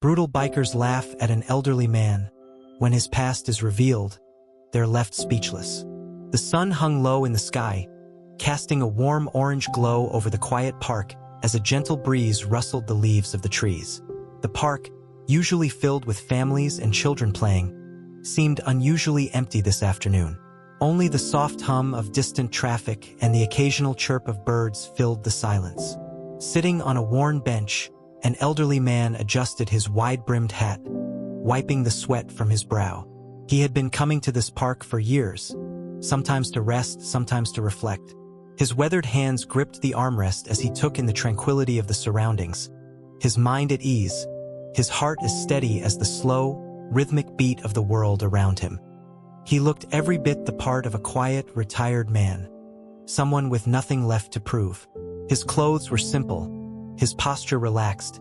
Brutal bikers laugh at an elderly man. When his past is revealed, they're left speechless. The sun hung low in the sky, casting a warm orange glow over the quiet park as a gentle breeze rustled the leaves of the trees. The park, usually filled with families and children playing, seemed unusually empty this afternoon. Only the soft hum of distant traffic and the occasional chirp of birds filled the silence. Sitting on a worn bench, an elderly man adjusted his wide-brimmed hat, wiping the sweat from his brow. He had been coming to this park for years, sometimes to rest, sometimes to reflect. His weathered hands gripped the armrest as he took in the tranquility of the surroundings, his mind at ease, his heart as steady as the slow, rhythmic beat of the world around him. He looked every bit the part of a quiet, retired man, someone with nothing left to prove. His clothes were simple, his posture relaxed,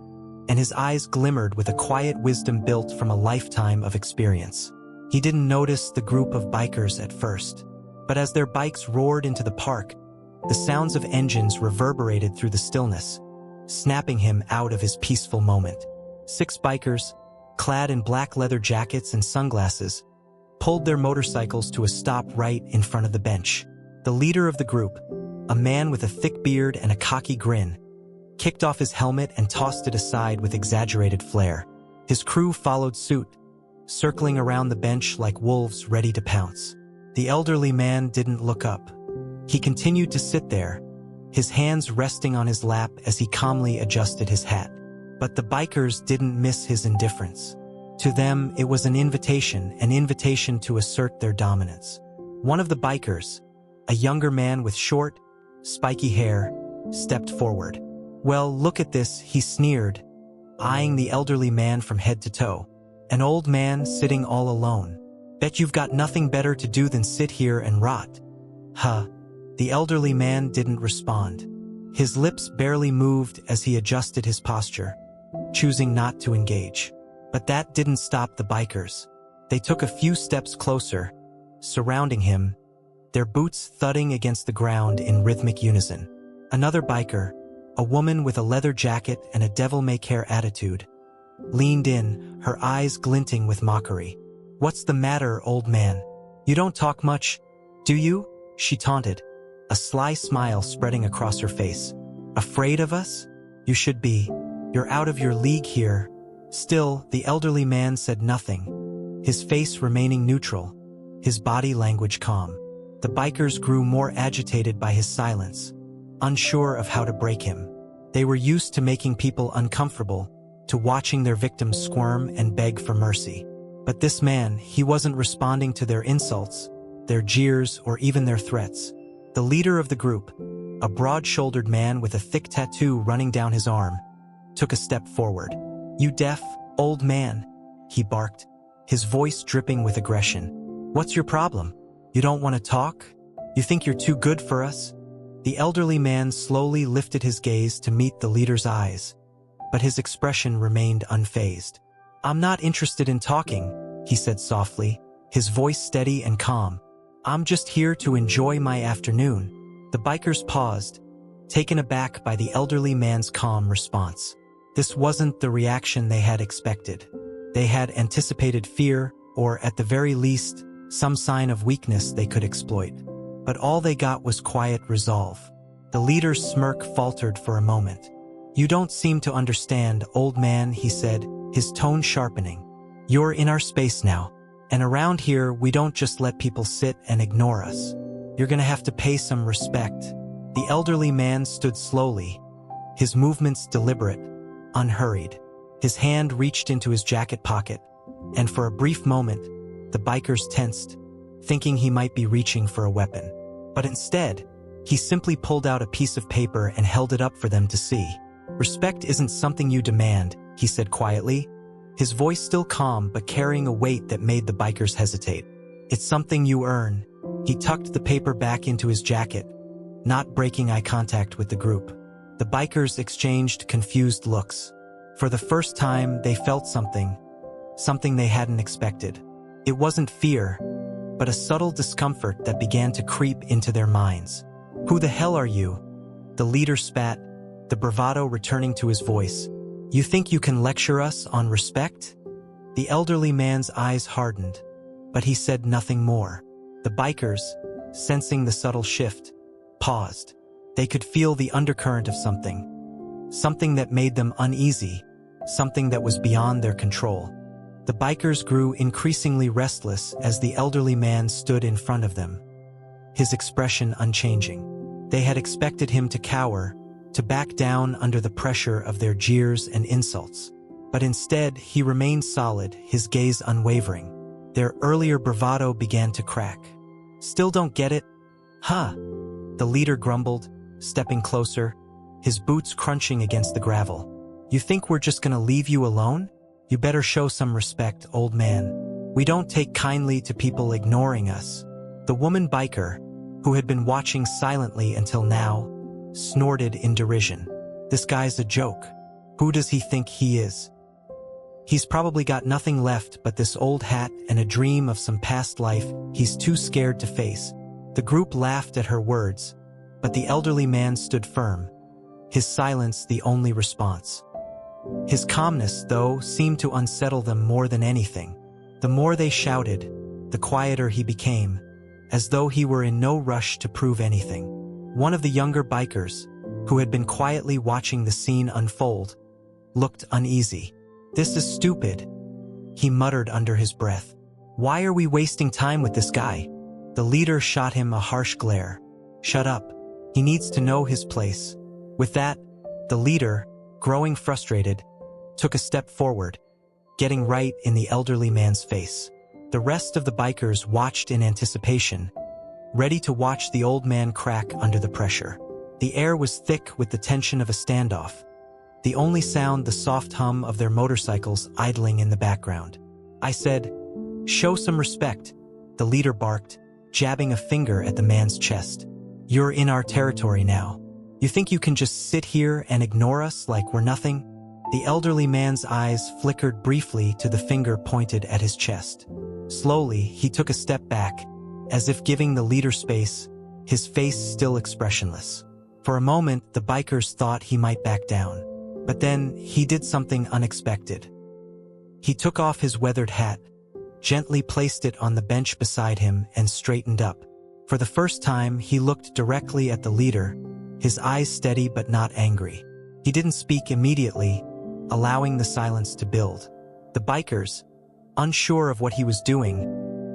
and his eyes glimmered with a quiet wisdom built from a lifetime of experience. He didn't notice the group of bikers at first, but as their bikes roared into the park, the sounds of engines reverberated through the stillness, snapping him out of his peaceful moment. 6 bikers, clad in black leather jackets and sunglasses, pulled their motorcycles to a stop right in front of the bench. The leader of the group, a man with a thick beard and a cocky grin, kicked off his helmet and tossed it aside with exaggerated flair. His crew followed suit, circling around the bench like wolves ready to pounce. The elderly man didn't look up. He continued to sit there, his hands resting on his lap as he calmly adjusted his hat. But the bikers didn't miss his indifference. To them, it was an invitation to assert their dominance. One of the bikers, a younger man with short, spiky hair, stepped forward. "Well, look at this," he sneered, eyeing the elderly man from head to toe. "An old man sitting all alone. Bet you've got nothing better to do than sit here and rot." "Huh." The elderly man didn't respond. His lips barely moved as he adjusted his posture, choosing not to engage. But that didn't stop the bikers. They took a few steps closer, surrounding him, their boots thudding against the ground in rhythmic unison. Another biker, a woman with a leather jacket and a devil-may-care attitude, leaned in, her eyes glinting with mockery. "What's the matter, old man? You don't talk much, do you?" she taunted, a sly smile spreading across her face. "Afraid of us? You should be. You're out of your league here." Still, the elderly man said nothing, his face remaining neutral, his body language calm. The bikers grew more agitated by his silence, unsure of how to break him. They were used to making people uncomfortable, to watching their victims squirm and beg for mercy. But this man, he wasn't responding to their insults, their jeers, or even their threats. The leader of the group, a broad-shouldered man with a thick tattoo running down his arm, took a step forward. "You deaf, old man," he barked, his voice dripping with aggression. "What's your problem? You don't want to talk? You think you're too good for us?" The elderly man slowly lifted his gaze to meet the leader's eyes, but his expression remained unfazed. "I'm not interested in talking," he said softly, his voice steady and calm. "I'm just here to enjoy my afternoon." The bikers paused, taken aback by the elderly man's calm response. This wasn't the reaction they had expected. They had anticipated fear, or at the very least, some sign of weakness they could exploit. But all they got was quiet resolve. The leader's smirk faltered for a moment. "You don't seem to understand, old man," he said, his tone sharpening. "You're in our space now, and around here we don't just let people sit and ignore us. You're gonna have to pay some respect." The elderly man stood slowly, his movements deliberate, unhurried. His hand reached into his jacket pocket, and for a brief moment, the bikers tensed, thinking he might be reaching for a weapon. But instead, he simply pulled out a piece of paper and held it up for them to see. "Respect isn't something you demand," he said quietly, his voice still calm but carrying a weight that made the bikers hesitate. "It's something you earn." He tucked the paper back into his jacket, not breaking eye contact with the group. The bikers exchanged confused looks. For the first time, they felt something they hadn't expected. It wasn't fear, but a subtle discomfort that began to creep into their minds. "Who the hell are you?" The leader spat, the bravado returning to his voice, You think you can lecture us on respect? The elderly man's eyes hardened, but he said nothing more. The bikers, sensing the subtle shift, paused. They could feel the undercurrent of something that made them uneasy, something that was beyond their control. The bikers grew increasingly restless as the elderly man stood in front of them, his expression unchanging. They had expected him to cower, to back down under the pressure of their jeers and insults. But instead, he remained solid, his gaze unwavering. Their earlier bravado began to crack. Still don't get it? Huh? The leader grumbled, stepping closer, his boots crunching against the gravel. You think we're just gonna leave you alone? You better show some respect, old man. We don't take kindly to people ignoring us. The woman biker, who had been watching silently until now, snorted in derision. This guy's a joke. Who does he think he is? He's probably got nothing left but this old hat and a dream of some past life he's too scared to face. The group laughed at her words, but the elderly man stood firm, his silence the only response. His calmness, though, seemed to unsettle them more than anything. The more they shouted, the quieter he became, as though he were in no rush to prove anything. One of the younger bikers, who had been quietly watching the scene unfold, looked uneasy. "This is stupid," he muttered under his breath. "Why are we wasting time with this guy?" The leader shot him a harsh glare. "Shut up. He needs to know his place." With that, the leader, growing frustrated, took a step forward, getting right in the elderly man's face. The rest of the bikers watched in anticipation, ready to watch the old man crack under the pressure. The air was thick with the tension of a standoff, the only sound the soft hum of their motorcycles idling in the background. "I said, show some respect," the leader barked, jabbing a finger at the man's chest. "You're in our territory now. You think you can just sit here and ignore us like we're nothing?" The elderly man's eyes flickered briefly to the finger pointed at his chest. Slowly, he took a step back, as if giving the leader space, his face still expressionless. For a moment, the bikers thought he might back down. But then, he did something unexpected. He took off his weathered hat, gently placed it on the bench beside him, and straightened up. For the first time, he looked directly at the leader, his eyes steady but not angry. He didn't speak immediately, allowing the silence to build. The bikers, unsure of what he was doing,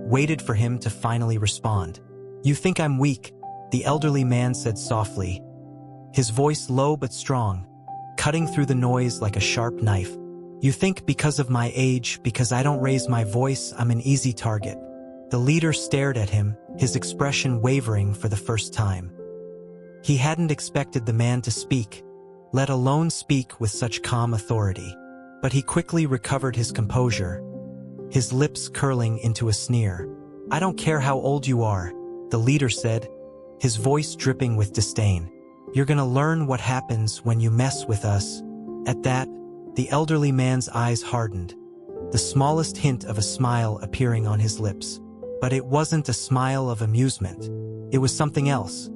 waited for him to finally respond. "You think I'm weak," the elderly man said softly, his voice low but strong, cutting through the noise like a sharp knife. "You think because of my age, because I don't raise my voice, I'm an easy target." The leader stared at him, his expression wavering for the first time. He hadn't expected the man to speak, let alone speak with such calm authority. But he quickly recovered his composure, his lips curling into a sneer. "I don't care how old you are," the leader said, his voice dripping with disdain. "You're gonna learn what happens when you mess with us." At that, the elderly man's eyes hardened, the smallest hint of a smile appearing on his lips. But it wasn't a smile of amusement. It was something else.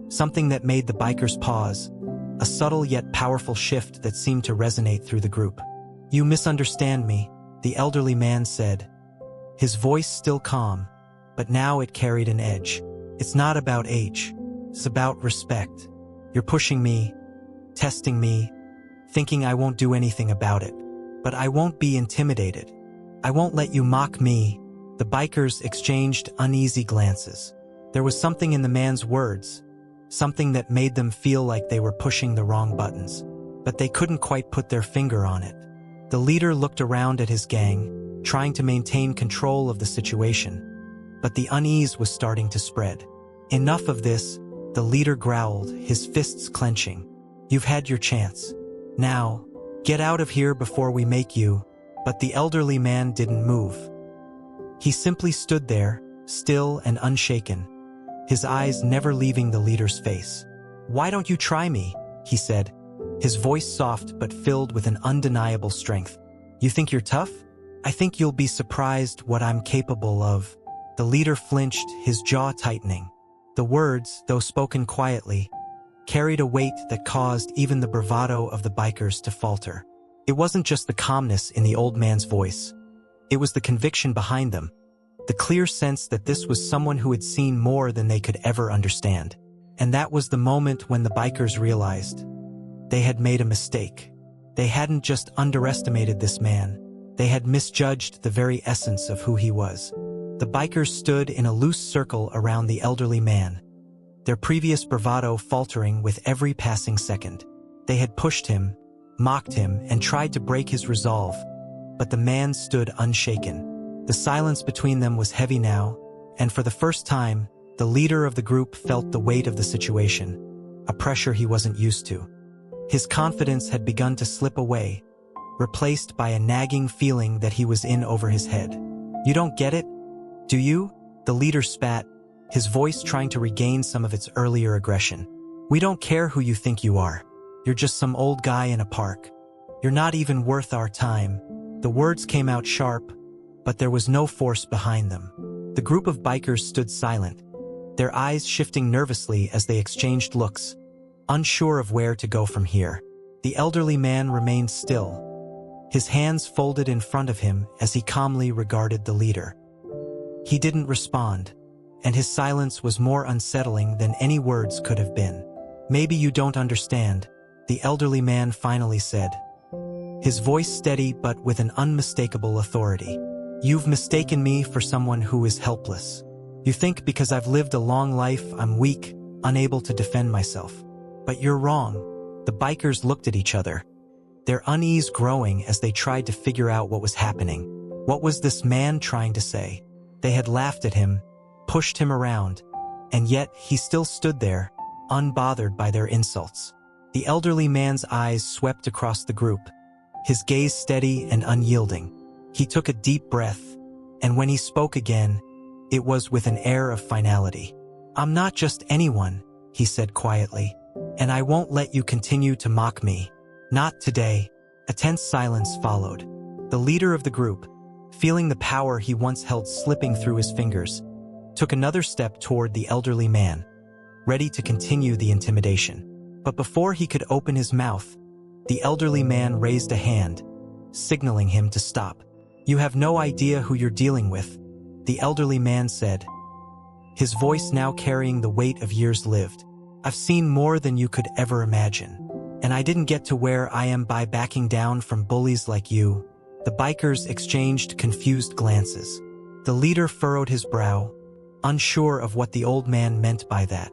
Something that made the bikers pause, a subtle yet powerful shift that seemed to resonate through the group. "You misunderstand me," the elderly man said, his voice still calm, but now it carried an edge. "It's not about age. It's about respect. You're pushing me, testing me, thinking I won't do anything about it. But I won't be intimidated. I won't let you mock me." The bikers exchanged uneasy glances. There was something in the man's words, something that made them feel like they were pushing the wrong buttons, but they couldn't quite put their finger on it. The leader looked around at his gang, trying to maintain control of the situation, but the unease was starting to spread. "Enough of this," the leader growled, his fists clenching. "You've had your chance. Now, get out of here before we make you." But the elderly man didn't move. He simply stood there, still and unshaken, his eyes never leaving the leader's face. "Why don't you try me?" he said, his voice soft but filled with an undeniable strength. "You think you're tough? I think you'll be surprised what I'm capable of." The leader flinched, his jaw tightening. The words, though spoken quietly, carried a weight that caused even the bravado of the bikers to falter. It wasn't just the calmness in the old man's voice. It was the conviction behind them, the clear sense that this was someone who had seen more than they could ever understand. And that was the moment when the bikers realized they had made a mistake. They hadn't just underestimated this man, they had misjudged the very essence of who he was. The bikers stood in a loose circle around the elderly man, their previous bravado faltering with every passing second. They had pushed him, mocked him, and tried to break his resolve, but the man stood unshaken. The silence between them was heavy now, and for the first time, the leader of the group felt the weight of the situation, a pressure he wasn't used to. His confidence had begun to slip away, replaced by a nagging feeling that he was in over his head. "You don't get it, do you?" The leader spat, his voice trying to regain some of its earlier aggression. "We don't care who you think you are. You're just some old guy in a park. You're not even worth our time." The words came out sharp, but there was no force behind them. The group of bikers stood silent, their eyes shifting nervously as they exchanged looks, unsure of where to go from here. The elderly man remained still, his hands folded in front of him as he calmly regarded the leader. He didn't respond, and his silence was more unsettling than any words could have been. "Maybe you don't understand," the elderly man finally said, his voice steady but with an unmistakable authority. "You've mistaken me for someone who is helpless. You think because I've lived a long life I'm weak, unable to defend myself. But you're wrong." The bikers looked at each other, their unease growing as they tried to figure out what was happening. What was this man trying to say? They had laughed at him, pushed him around, and yet he still stood there, unbothered by their insults. The elderly man's eyes swept across the group, his gaze steady and unyielding. He took a deep breath, and when he spoke again, it was with an air of finality. "I'm not just anyone," he said quietly, "and I won't let you continue to mock me. Not today." A tense silence followed. The leader of the group, feeling the power he once held slipping through his fingers, took another step toward the elderly man, ready to continue the intimidation. But before he could open his mouth, the elderly man raised a hand, signaling him to stop. "You have no idea who you're dealing with," the elderly man said, his voice now carrying the weight of years lived. "I've seen more than you could ever imagine, and I didn't get to where I am by backing down from bullies like you." The bikers exchanged confused glances. The leader furrowed his brow, unsure of what the old man meant by that.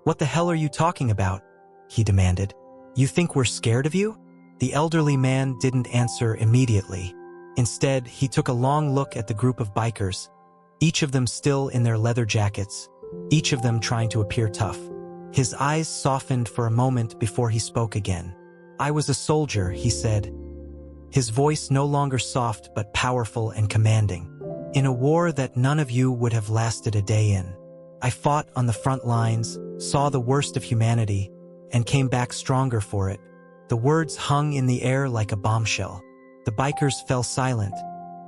"What the hell are you talking about?" he demanded. "You think we're scared of you?" The elderly man didn't answer immediately. Instead, he took a long look at the group of bikers, each of them still in their leather jackets, each of them trying to appear tough. His eyes softened for a moment before he spoke again. "I was a soldier," he said, his voice no longer soft but powerful and commanding, "in a war that none of you would have lasted a day in. I fought on the front lines, saw the worst of humanity, and came back stronger for it." The words hung in the air like a bombshell. The bikers fell silent,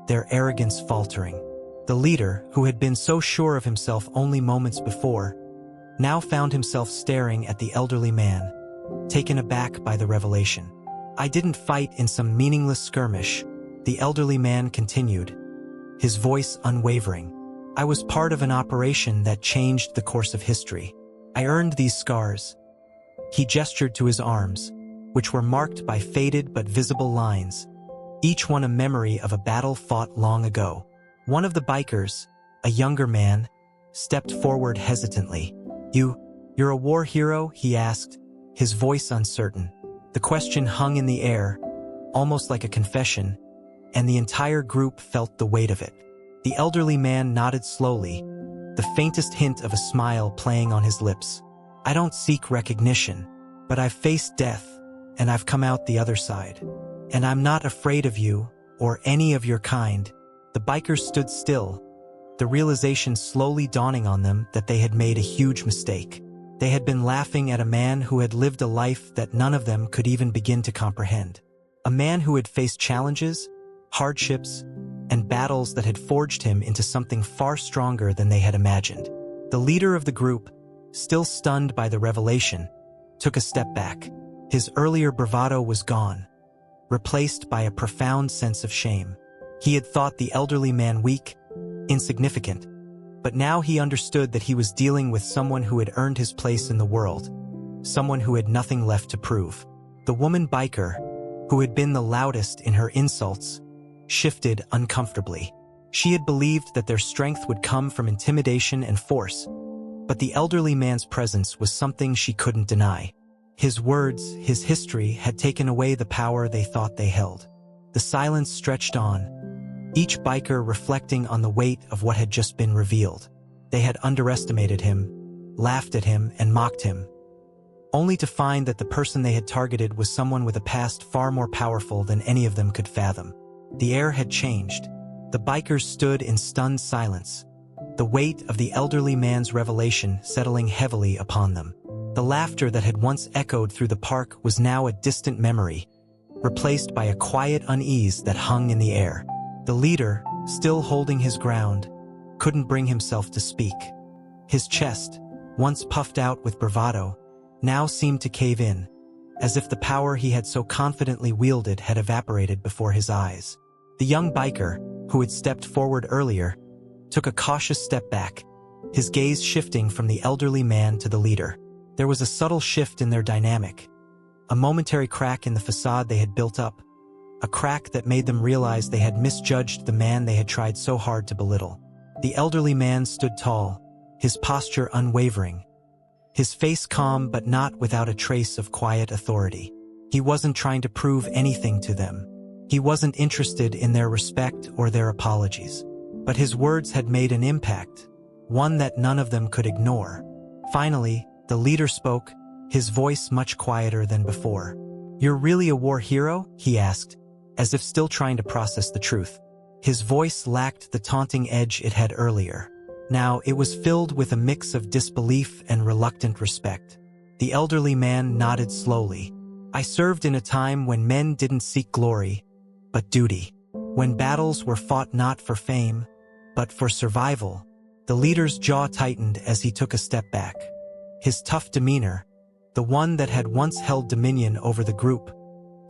their arrogance faltering. The leader, who had been so sure of himself only moments before, now found himself staring at the elderly man, taken aback by the revelation. "I didn't fight in some meaningless skirmish," the elderly man continued, his voice unwavering. "I was part of an operation that changed the course of history. I earned these scars." He gestured to his arms, which were marked by faded but visible lines, each one a memory of a battle fought long ago. One of the bikers, a younger man, stepped forward hesitantly. You're a war hero?" he asked, his voice uncertain. The question hung in the air, almost like a confession, and the entire group felt the weight of it. The elderly man nodded slowly, the faintest hint of a smile playing on his lips. "I don't seek recognition, but I've faced death, and I've come out the other side. And I'm not afraid of you, or any of your kind." The bikers stood still, the realization slowly dawning on them that they had made a huge mistake. They had been laughing at a man who had lived a life that none of them could even begin to comprehend. A man who had faced challenges, hardships, and battles that had forged him into something far stronger than they had imagined. The leader of the group, still stunned by the revelation, took a step back. His earlier bravado was gone. replaced by a profound sense of shame. He had thought the elderly man weak, insignificant, but now he understood that he was dealing with someone who had earned his place in the world, someone who had nothing left to prove. The woman biker, who had been the loudest in her insults, shifted uncomfortably. She had believed that their strength would come from intimidation and force, but the elderly man's presence was something she couldn't deny. His words, his history, had taken away the power they thought they held. The silence stretched on, each biker reflecting on the weight of what had just been revealed. They had underestimated him, laughed at him, and mocked him, only to find that the person they had targeted was someone with a past far more powerful than any of them could fathom. The air had changed. The bikers stood in stunned silence, the weight of the elderly man's revelation settling heavily upon them. The laughter that had once echoed through the park was now a distant memory, replaced by a quiet unease that hung in the air. The leader, still holding his ground, couldn't bring himself to speak. His chest, once puffed out with bravado, now seemed to cave in, as if the power he had so confidently wielded had evaporated before his eyes. The young biker, who had stepped forward earlier, took a cautious step back, his gaze shifting from the elderly man to the leader. There was a subtle shift in their dynamic, a momentary crack in the facade they had built up, a crack that made them realize they had misjudged the man they had tried so hard to belittle. The elderly man stood tall, his posture unwavering, his face calm but not without a trace of quiet authority. He wasn't trying to prove anything to them. He wasn't interested in their respect or their apologies. But his words had made an impact, one that none of them could ignore. Finally, the leader spoke, his voice much quieter than before. "You're really a war hero?" he asked, as if still trying to process the truth. His voice lacked the taunting edge it had earlier. Now it was filled with a mix of disbelief and reluctant respect. The elderly man nodded slowly. "I served in a time when men didn't seek glory, but duty. When battles were fought not for fame, but for survival." The leader's jaw tightened as he took a step back. His tough demeanor, the one that had once held dominion over the group,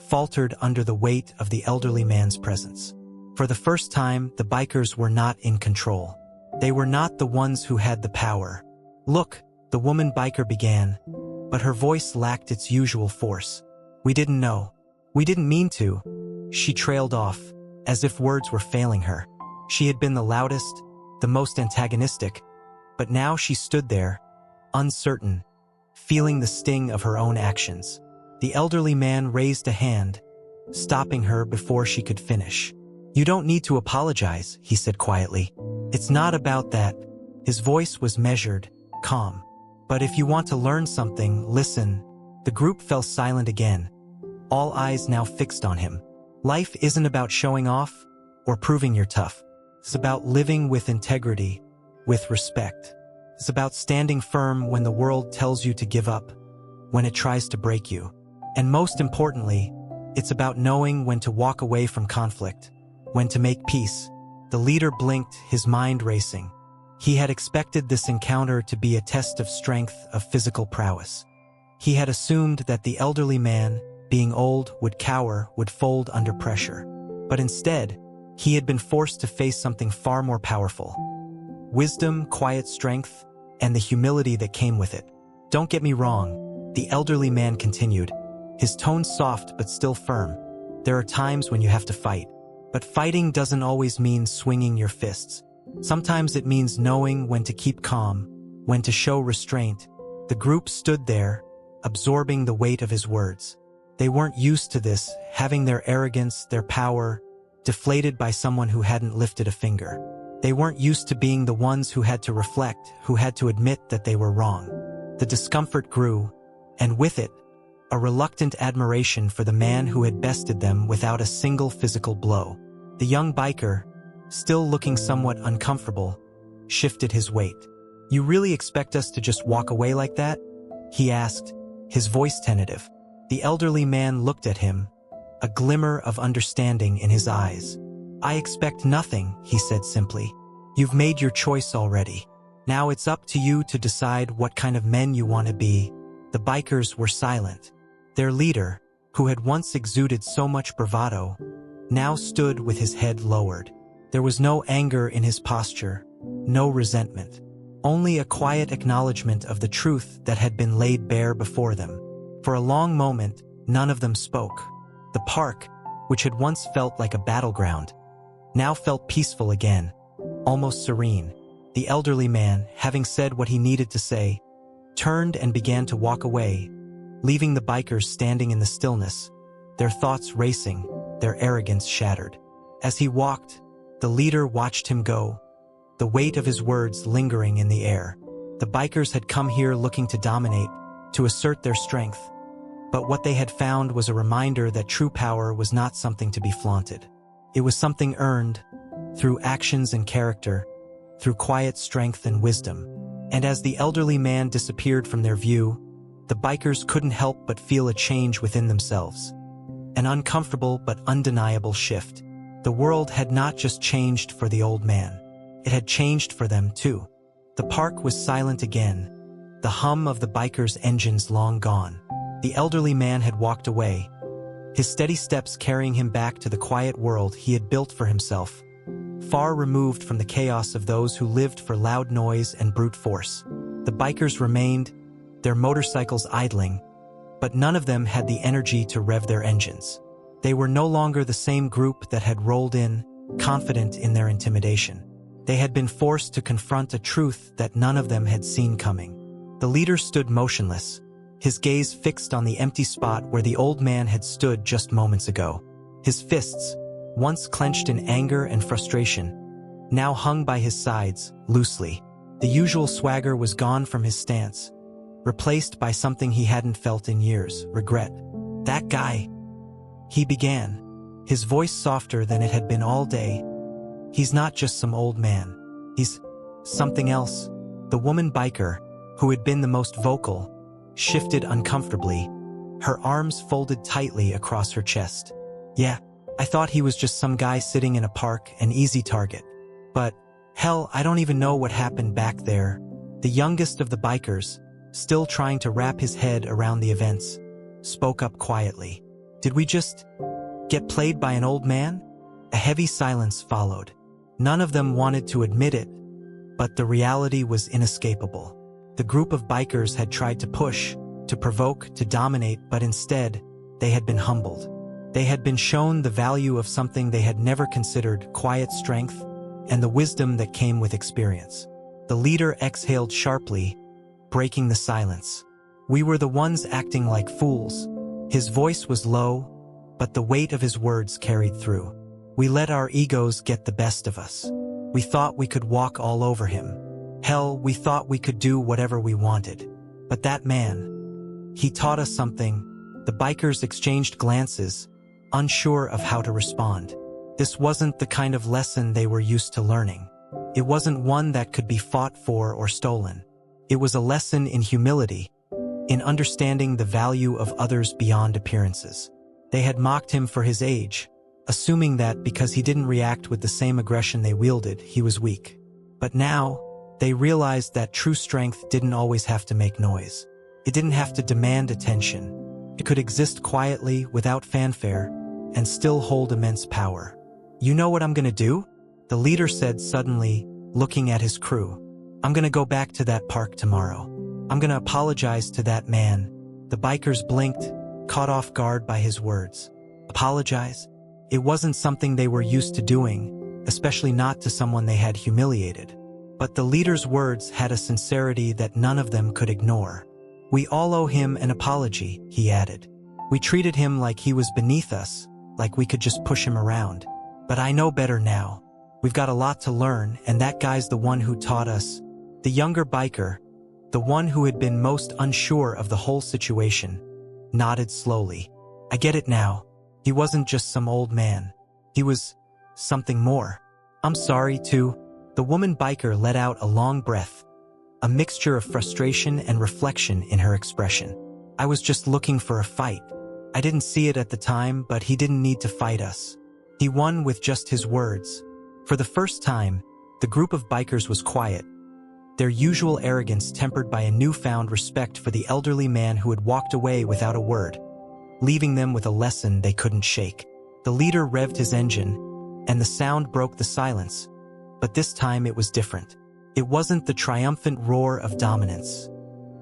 faltered under the weight of the elderly man's presence. For the first time, the bikers were not in control. They were not the ones who had the power. "Look," the woman biker began, but her voice lacked its usual force. "We didn't know. We didn't mean to." She trailed off, as if words were failing her. She had been the loudest, the most antagonistic, but now she stood there, uncertain, feeling the sting of her own actions. The elderly man raised a hand, stopping her before she could finish. "You don't need to apologize," he said quietly. "It's not about that." His voice was measured, calm. "But if you want to learn something, listen." The group fell silent again, all eyes now fixed on him. Life isn't about showing off or proving you're tough. It's about living with integrity, with respect. It's about standing firm when the world tells you to give up, when it tries to break you. And most importantly, it's about knowing when to walk away from conflict, when to make peace. The leader blinked, his mind racing. He had expected this encounter to be a test of strength, of physical prowess. He had assumed that the elderly man, being old, would cower, would fold under pressure. But instead, he had been forced to face something far more powerful. Wisdom, quiet strength, and the humility that came with it. "Don't get me wrong," the elderly man continued, his tone soft but still firm. "There are times when you have to fight. But fighting doesn't always mean swinging your fists. Sometimes it means knowing when to keep calm, when to show restraint." The group stood there, absorbing the weight of his words. They weren't used to this, having their arrogance, their power, deflated by someone who hadn't lifted a finger. They weren't used to being the ones who had to reflect, who had to admit that they were wrong. The discomfort grew, and with it, a reluctant admiration for the man who had bested them without a single physical blow. The young biker, still looking somewhat uncomfortable, shifted his weight. "You really expect us to just walk away like that?" he asked, his voice tentative. The elderly man looked at him, a glimmer of understanding in his eyes. "I expect nothing," he said simply. "You've made your choice already. Now it's up to you to decide what kind of men you want to be." The bikers were silent. Their leader, who had once exuded so much bravado, now stood with his head lowered. There was no anger in his posture, no resentment, only a quiet acknowledgement of the truth that had been laid bare before them. For a long moment, none of them spoke. The park, which had once felt like a battleground, now felt peaceful again, almost serene. The elderly man, having said what he needed to say, turned and began to walk away, leaving the bikers standing in the stillness, their thoughts racing, their arrogance shattered. As he walked, the leader watched him go, the weight of his words lingering in the air. The bikers had come here looking to dominate, to assert their strength. But what they had found was a reminder that true power was not something to be flaunted. It was something earned, through actions and character, through quiet strength and wisdom. And as the elderly man disappeared from their view, the bikers couldn't help but feel a change within themselves. An uncomfortable but undeniable shift. The world had not just changed for the old man. It had changed for them too. The park was silent again, the hum of the bikers' engines long gone. The elderly man had walked away, his steady steps carrying him back to the quiet world he had built for himself, far removed from the chaos of those who lived for loud noise and brute force. The bikers remained, their motorcycles idling, but none of them had the energy to rev their engines. They were no longer the same group that had rolled in, confident in their intimidation. They had been forced to confront a truth that none of them had seen coming. The leader stood motionless, his gaze fixed on the empty spot where the old man had stood just moments ago. His fists, once clenched in anger and frustration, now hung by his sides, loosely. The usual swagger was gone from his stance, replaced by something he hadn't felt in years, regret. "That guy," he began, his voice softer than it had been all day. "He's not just some old man. He's something else." The woman biker, who had been the most vocal, shifted uncomfortably, her arms folded tightly across her chest. "Yeah, I thought he was just some guy sitting in a park, an easy target. But, hell, I don't even know what happened back there." The youngest of the bikers, still trying to wrap his head around the events, spoke up quietly. "Did we just get played by an old man?" A heavy silence followed. None of them wanted to admit it, but the reality was inescapable. The group of bikers had tried to push, to provoke, to dominate, but instead, they had been humbled. They had been shown the value of something they had never considered, quiet strength, and the wisdom that came with experience. The leader exhaled sharply, breaking the silence. "We were the ones acting like fools." His voice was low, but the weight of his words carried through. "We let our egos get the best of us. We thought we could walk all over him. Hell, we thought we could do whatever we wanted. But that man, he taught us something." The bikers exchanged glances, unsure of how to respond. This wasn't the kind of lesson they were used to learning. It wasn't one that could be fought for or stolen. It was a lesson in humility, in understanding the value of others beyond appearances. They had mocked him for his age, assuming that because he didn't react with the same aggression they wielded, he was weak. But now, they realized that true strength didn't always have to make noise. It didn't have to demand attention. It could exist quietly, without fanfare, and still hold immense power. "You know what I'm gonna do?" the leader said suddenly, looking at his crew. "I'm gonna go back to that park tomorrow. I'm gonna apologize to that man." The bikers blinked, caught off guard by his words. Apologize? It wasn't something they were used to doing, especially not to someone they had humiliated. But the leader's words had a sincerity that none of them could ignore. "We all owe him an apology," he added. "We treated him like he was beneath us, like we could just push him around. But I know better now. We've got a lot to learn, and that guy's the one who taught us." The younger biker, the one who had been most unsure of the whole situation, nodded slowly. "I get it now. He wasn't just some old man. He was something more." "I'm sorry, too." The woman biker let out a long breath, a mixture of frustration and reflection in her expression. "I was just looking for a fight. I didn't see it at the time, but he didn't need to fight us. He won with just his words." For the first time, the group of bikers was quiet, their usual arrogance tempered by a newfound respect for the elderly man who had walked away without a word. leaving them with a lesson they couldn't shake. The leader revved his engine, and the sound broke the silence. But this time it was different. It wasn't the triumphant roar of dominance.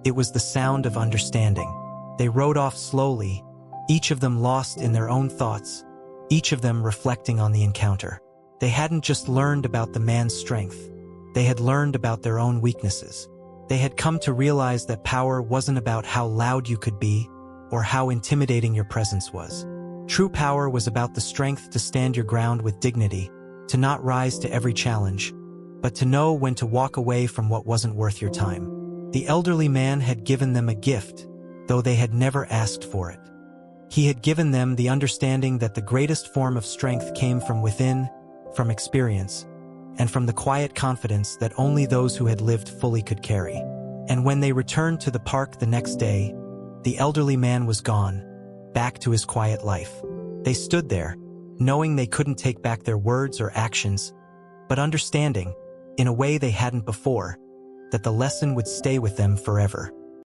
It was the sound of understanding. They rode off slowly, each of them lost in their own thoughts, each of them reflecting on the encounter. They hadn't just learned about the man's strength. They had learned about their own weaknesses. They had come to realize that power wasn't about how loud you could be or how intimidating your presence was. True power was about the strength to stand your ground with dignity, to not rise to every challenge, but to know when to walk away from what wasn't worth your time. The elderly man had given them a gift, though they had never asked for it. He had given them the understanding that the greatest form of strength came from within, from experience, and from the quiet confidence that only those who had lived fully could carry. And when they returned to the park the next day, the elderly man was gone, back to his quiet life. They stood there, knowing they couldn't take back their words or actions, but understanding, in a way they hadn't before, that the lesson would stay with them forever.